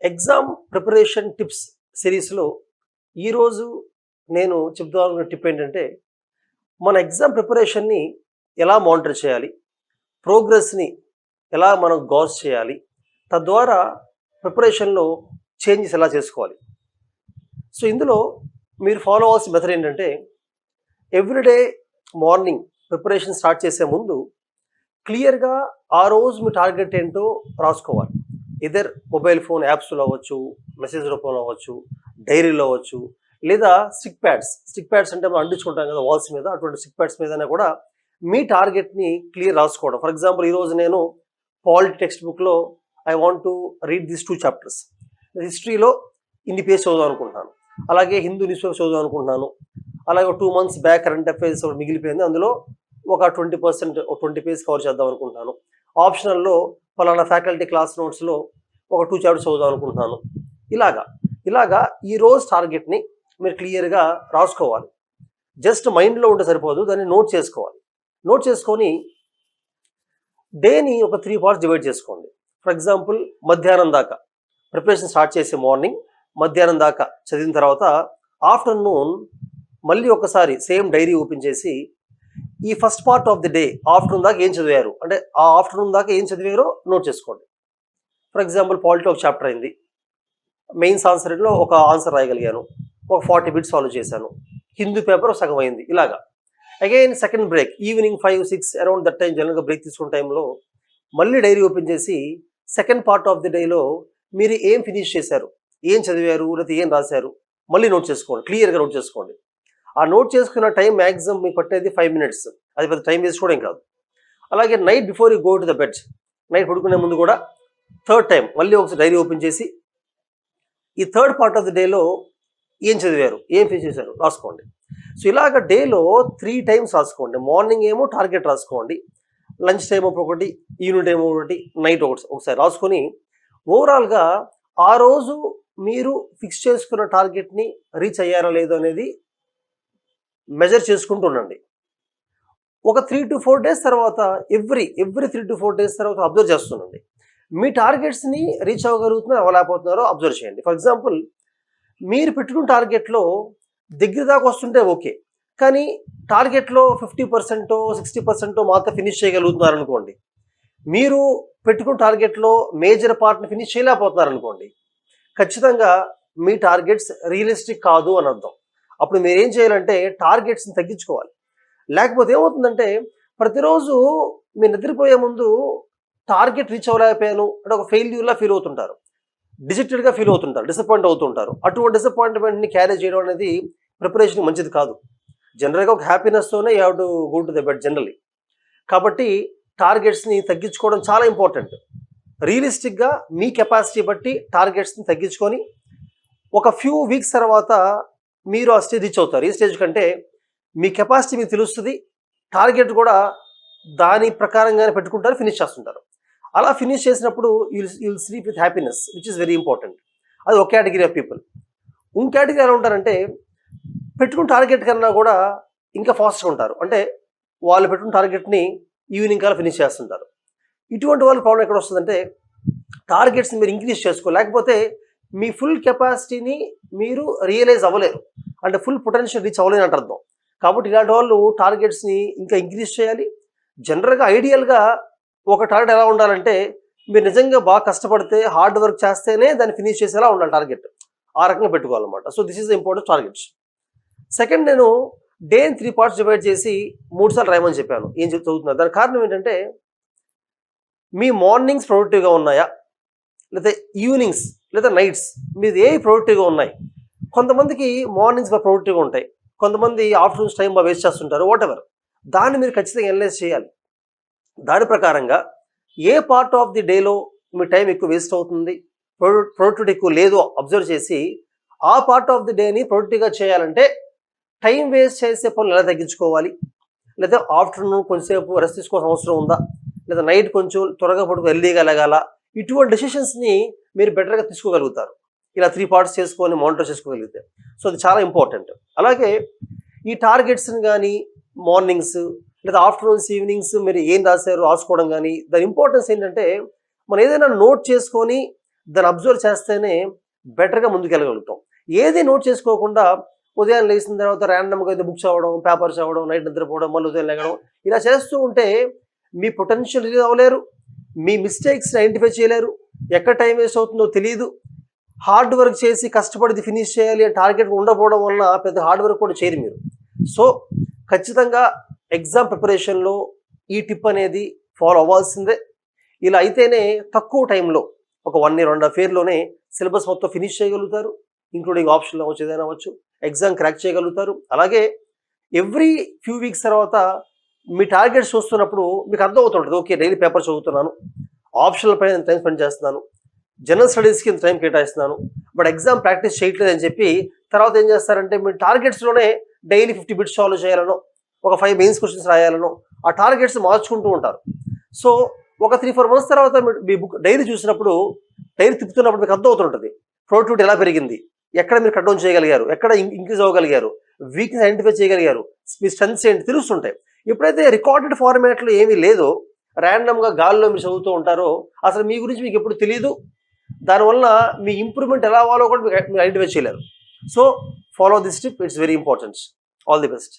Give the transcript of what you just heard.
Exam preparation tips సిరీస్లో ఈరోజు నేను చెప్దామనుకున్న టిప్ ఏంటంటే, మన ఎగ్జామ్ ప్రిపరేషన్ని ఎలా మానిటర్ చేయాలి, ప్రోగ్రెస్ని ఎలా మనం గౌస్ చేయాలి, తద్వారా ప్రిపరేషన్లో చేంజెస్ ఎలా చేసుకోవాలి. సో ఇందులో మీరు ఫాలో అవ్వాల్సిన మెథడ్ ఏంటంటే, ఎవ్రీడే మార్నింగ్ ప్రిపరేషన్ స్టార్ట్ చేసే ముందు క్లియర్గా ఆ రోజు మీ టార్గెట్ ఏంటో రాసుకోవాలి. ఇదర్ మొబైల్ ఫోన్ యాప్స్లో అవ్వచ్చు, మెసేజ్ రూపంలో అవ్వచ్చు, డైరీలో అవ్వచ్చు, లేదా స్టిక్ ప్యాడ్స్ అంటే మనం అంటించుకుంటాం కదా వాల్స్ మీద, అటువంటి స్టిక్ ప్యాడ్స్ మీదనే కూడా మీ టార్గెట్ని క్లియర్ రాసుకోవడం. ఫర్ ఎగ్జాంపుల్ ఈరోజు నేను పాలిటీ టెక్స్ట్ బుక్లో I want to read this 2 chapters. హిస్టరీలో ఇన్ని పేజ్ చదువుదాం అనుకుంటున్నాను, అలాగే హిందూ న్యూస్ పేపర్ చదువుదాం అనుకుంటున్నాను, అలాగే 2 months బ్యాక్ కరెంట్ అఫైర్స్ మిగిలిపోయింది, అందులో ఒక 20% 20 పేజ్ కవర్ చేద్దాం అనుకుంటున్నాను. ఆప్షనల్లో ఫలానా ఫ్యాకల్టీ క్లాస్ నోట్స్లో ఒక 2 చాప్టర్స్ చదువుదాం అనుకుంటున్నాను. ఇలాగా ఈ రోజు టార్గెట్ని మీరు క్లియర్గా రాసుకోవాలి. జస్ట్ మైండ్లో ఉంటే సరిపోదు, దాన్ని నోట్ చేసుకోవాలి. నోట్ చేసుకొని డేని ఒక 3 parts డివైడ్ చేసుకోండి. ఫర్ ఎగ్జాంపుల్ మధ్యాహ్నం దాకా ప్రిపరేషన్ స్టార్ట్ చేసే మార్నింగ్ మధ్యాహ్నం దాకా చదివిన తర్వాత ఆఫ్టర్నూన్ మళ్ళీ ఒకసారి సేమ్ డైరీ ఓపెన్ చేసి ఈ first part of the day afternoon దాకా ఏం చదివారు అంటే ఆ ఆఫ్టర్నూన్ దాకా ఏం చదివారో నోట్ చేసుకోండి. ఫర్ ఎగ్జాంపుల్ పాలిటీ ఒక చాప్టర్ అయింది, మెయిన్స్ ఆన్సర్లో ఒక ఆన్సర్ రాయగలిగాను, ఒక 40 బిట్స్ సాల్వ్ చేశాను, హిందూ పేపర్ సగం అయింది. ఇలాగా again second break evening 5-6 around that time జనరల్గా బ్రేక్ తీసుకున్న టైంలో మళ్ళీ డైరీ ఓపెన్ చేసి సెకండ్ పార్ట్ ఆఫ్ ది డేలో మీరు ఏం ఫినిష్ చేశారు, ఏం చదివారు, లేకపోతే ఏం రాశారు మళ్ళీ నోట్ చేసుకోండి, క్లియర్గా నోట్ చేసుకోండి. ఆ నోట్ చేసుకున్న టైం మ్యాక్సిమం మీకు పట్టేది 5 minutes, అది పెద్ద టైం వేస్ట్ కూడా ఏం కాదు. అలాగే night before you go to the bed, night పడుకునే ముందు కూడా థర్డ్ టైం మళ్ళీ ఒకసారి డైరీ ఓపెన్ చేసి ఈ థర్డ్ పార్ట్ ఆఫ్ ది డేలో ఏం చదివారు, ఏం ఫినిష్ చేశారు రాసుకోండి. సో ఇలాగ డేలో 3 times రాసుకోండి. మార్నింగ్ ఏమో టార్గెట్ రాసుకోండి, లంచ్ టైం ఒకటి, ఈవినింగ్ టైం ఒకటి, నైట్ ఒకసారి రాసుకొని ఓవరాల్గా ఆ రోజు మీరు ఫిక్స్ చేసుకున్న టార్గెట్ని రీచ్ అయ్యారా లేదో అనేది మెజర్ చేసుకుంటూ ఉండండి. ఒక 3 to 4 days తర్వాత ఎవ్రీ 3 to 4 days తర్వాత అబ్జర్వ్ చేస్తుండండి. మీ టార్గెట్స్ని రీచ్ అవ్వగలుగుతున్నారో అవ్వలేకపోతున్నారో అబ్జర్వ్ చేయండి. ఫర్ ఎగ్జాంపుల్ మీరు పెట్టుకున్న టార్గెట్లో దగ్గర దాకా వస్తుంటే ఓకే, కానీ టార్గెట్లో 50% 60% మాత్రం ఫినిష్ చేయగలుగుతున్నారనుకోండి, మీరు పెట్టుకున్న టార్గెట్లో మేజర్ పార్ట్ని ఫినిష్ చేయలేకపోతున్నారనుకోండి, ఖచ్చితంగా మీ టార్గెట్స్ రియలిస్టిక్ కాదు అని అర్థం. అప్పుడు మీరు ఏం చేయాలంటే టార్గెట్స్ని తగ్గించుకోవాలి. లేకపోతే ఏమవుతుందంటే ప్రతిరోజు మీరు నిద్రపోయే ముందు టార్గెట్ రీచ్ అవ్వలేకపోయాను అంటే ఒక ఫెయిల్యూర్లా ఫీల్ అవుతుంటారు, డిజెక్టెడ్గా ఫీల్ అవుతుంటారు, డిసప్పాయింట్ అవుతుంటారు. అటువంటి డిసప్పాయింట్మెంట్ని క్యారీ చేయడం అనేది ప్రిపరేషన్ మంచిది కాదు. జనరల్గా ఒక హ్యాపీనెస్తోనే you have to go to the bed generally. కాబట్టి టార్గెట్స్ని తగ్గించుకోవడం చాలా ఇంపార్టెంట్. రియలిస్టిక్గా మీ కెపాసిటీ బట్టి టార్గెట్స్ని తగ్గించుకొని ఒక ఫ్యూ వీక్స్ తర్వాత మీరు ఆ స్టేజ్ రీచ్ అవుతారు. ఈ స్టేజ్ కంటే మీ కెపాసిటీ మీకు తెలుస్తుంది, టార్గెట్ కూడా దాని ప్రకారంగానే పెట్టుకుంటారు, ఫినిష్ చేస్తుంటారు. అలా ఫినిష్ చేసినప్పుడు you'll sleep with happiness, which is very important. అది ఒక కేటగిరీ ఆఫ్ పీపుల్. ఇంకో కేటగిరీ ఎలా ఉంటారంటే పెట్టుకున్న టార్గెట్ కన్నా కూడా ఇంకా ఫాస్ట్గా ఉంటారు, అంటే వాళ్ళు పెట్టుకున్న టార్గెట్ని ఈవినింగ్ కల్లా ఫినిష్ చేస్తుంటారు. ఇటువంటి వాళ్ళ ప్రాబ్లం ఎక్కడ వస్తుందంటే టార్గెట్స్ని మీరు ఇంక్రీజ్ చేసుకోలేకపోతే మీ ఫుల్ కెపాసిటీని మీరు రియలైజ్ అవ్వలేరు, అంటే ఫుల్ పొటెన్షియల్ రీచ్ అవ్వలేని అంటే అర్థం. కాబట్టి ఇలాంటి వాళ్ళు టార్గెట్స్ని ఇంకా ఇంక్రీజ్ చేయాలి. జనరల్గా ఐడియల్గా ఒక టార్గెట్ ఎలా ఉండాలంటే మీరు నిజంగా బాగా కష్టపడితే హార్డ్ వర్క్ చేస్తేనే దాన్ని ఫినిష్ చేసేలా ఉండాలి టార్గెట్, ఆ రకంగా పెట్టుకోవాలన్నమాట. So this is the important targets. Second, నేను డేని 3 parts డివైడ్ చేసి 3 సార్లు రాయమని చెప్పాను. ఏం చదువుతున్నారు దానికి కారణం ఏంటంటే మీ మార్నింగ్స్ ప్రొడక్టివ్గా ఉన్నాయా, లేదా ఈవినింగ్స్ లేదా నైట్స్ మీది ఏ ప్రొడక్టివ్గా ఉన్నాయి. కొంతమందికి మార్నింగ్స్ బాగా ప్రొడక్టివ్గా ఉంటాయి, కొంతమంది ఆఫ్టర్నూన్స్ టైం బాగా వేస్ట్ చేస్తుంటారు, వాట్ ఎవర్. దాన్ని మీరు ఖచ్చితంగా అనలైజ్ చేయాలి. దాని ప్రకారంగా ఏ పార్ట్ ఆఫ్ ది డేలో మీ టైం ఎక్కువ వేస్ట్ అవుతుంది, ప్రొడక్టివిటీ ఎక్కువ లేదో అబ్జర్వ్ చేసి ఆ పార్ట్ ఆఫ్ ది డేని ప్రొడక్టివ్గా చేయాలంటే టైం వేస్ట్ చేసే పనులు ఎలా తగ్గించుకోవాలి, లేదా ఆఫ్టర్నూన్ కొంచెంసేపు రెస్ట్ తీసుకోవాల్సిన అవసరం ఉందా, లేదా నైట్ కొంచెం త్వరగా పడుకు ఎర్లీగా లెగాల, ఇటువంటి డెసిషన్స్ని మీరు బెటర్గా తీసుకోగలుగుతారు ఇలా 3 parts చేసుకొని మానిటర్ చేసుకోగలిగితే. సో అది చాలా ఇంపార్టెంట్. అలాగే ఈ టార్గెట్స్ని కానీ మార్నింగ్స్ లేదా ఆఫ్టర్నూన్స్ ఈవినింగ్స్ మీరు ఏం రాశారు రాసుకోవడం కానీ దాని ఇంపార్టెన్స్ ఏంటంటే మనం ఏదైనా నోట్ చేసుకొని దాన్ని అబ్జర్వ్ చేస్తేనే బెటర్గా ముందుకెళ్ళగలుగుతాం. ఏది నోట్ చేసుకోకుండా ఉదయం లేచిన తర్వాత ర్యాండమ్గా అయితే బుక్స్ అవ్వడం, పేపర్స్ అవ్వడం, నైట్ నిద్రపోవడం, మళ్ళీ ఉదయం లేగడం, ఇలా చేస్తూ ఉంటే మీ పొటెన్షియల్ రిలీజ్ అవ్వలేరు, మీ మిస్టేక్స్ ఐడెంటిఫై చేయలేరు, ఎక్కడ టైం వేస్ట్ అవుతుందో తెలియదు. హార్డ్ వర్క్ చేసి కష్టపడి ఫినిష్ చేయాలి అని టార్గెట్ ఉండకపోవడం వలన పెద్ద హార్డ్ వర్క్ కూడా చేయరు మీరు. సో ఖచ్చితంగా ఎగ్జామ్ ప్రిపరేషన్లో ఈ టిప్ అనేది ఫాలో అవ్వాల్సిందే. ఇలా అయితేనే తక్కువ టైంలో ఒక 1 year 1.5 yearలోనే సిలబస్ మొత్తం ఫినిష్ చేయగలుగుతారు, ఇంక్లూడింగ్ ఆప్షన్లు అవ్వచ్చు, ఏదైనా అవ్వచ్చు, ఎగ్జామ్ క్రాక్ చేయగలుగుతారు. అలాగే ఎవ్రీ ఫ్యూ వీక్స్ తర్వాత మీ టార్గెట్స్ చూస్తున్నప్పుడు మీకు అర్థమవుతుంటుంది, ఓకే డైలీ పేపర్ చదువుతున్నాను, ఆప్షన్ల పైన నేను టైం స్పెండ్ చేస్తున్నాను, జనరల్ స్టడీస్కి ఇంత టైం కేటాయిస్తున్నాను, బట్ ఎగ్జామ్ ప్రాక్టీస్ చేయట్లేదు అని చెప్పి తర్వాత ఏం చేస్తారంటే మీ టార్గెట్స్లోనే డైలీ 50 బిట్స్ సాల్వ్ చేయాలనో, ఒక 5 మెయిన్స్ క్వశ్చన్స్ రాయాలనో ఆ టార్గెట్స్ మార్చుకుంటూ ఉంటారు. సో ఒక 3-4 months తర్వాత మీ బుక్ డైలీ చూసినప్పుడు, డైలీ తిప్పుతున్నప్పుడు మీకు అర్థమవుతుంటుంది ప్రొడక్టివిటీ ఎలా పెరిగింది, ఎక్కడ మీరు కట్ డౌన్ చేయగలిగారు, ఎక్కడ ఇంక్రీజ్ అవ్వగలిగారు, వీక్నెస్ ఐడెంటిఫై చేయగలిగారు, మీ స్ట్రెంగ్స్ ఏంటి తెలుస్తుంటాయి. ఎప్పుడైతే రికార్డెడ్ ఫార్మాట్లో ఏమీ లేదో, ర్యాండమ్గా గాల్లో మీరు చదువుతూ ఉంటారో అసలు మీ గురించి మీకు ఎప్పుడు తెలియదు, దానివల్ల మీ ఇంప్రూవ్మెంట్ ఎలా అవ్వాలో కూడా మీరు ఐడెంటిఫై చేయలేరు. So follow this tip, it's very important. All the best.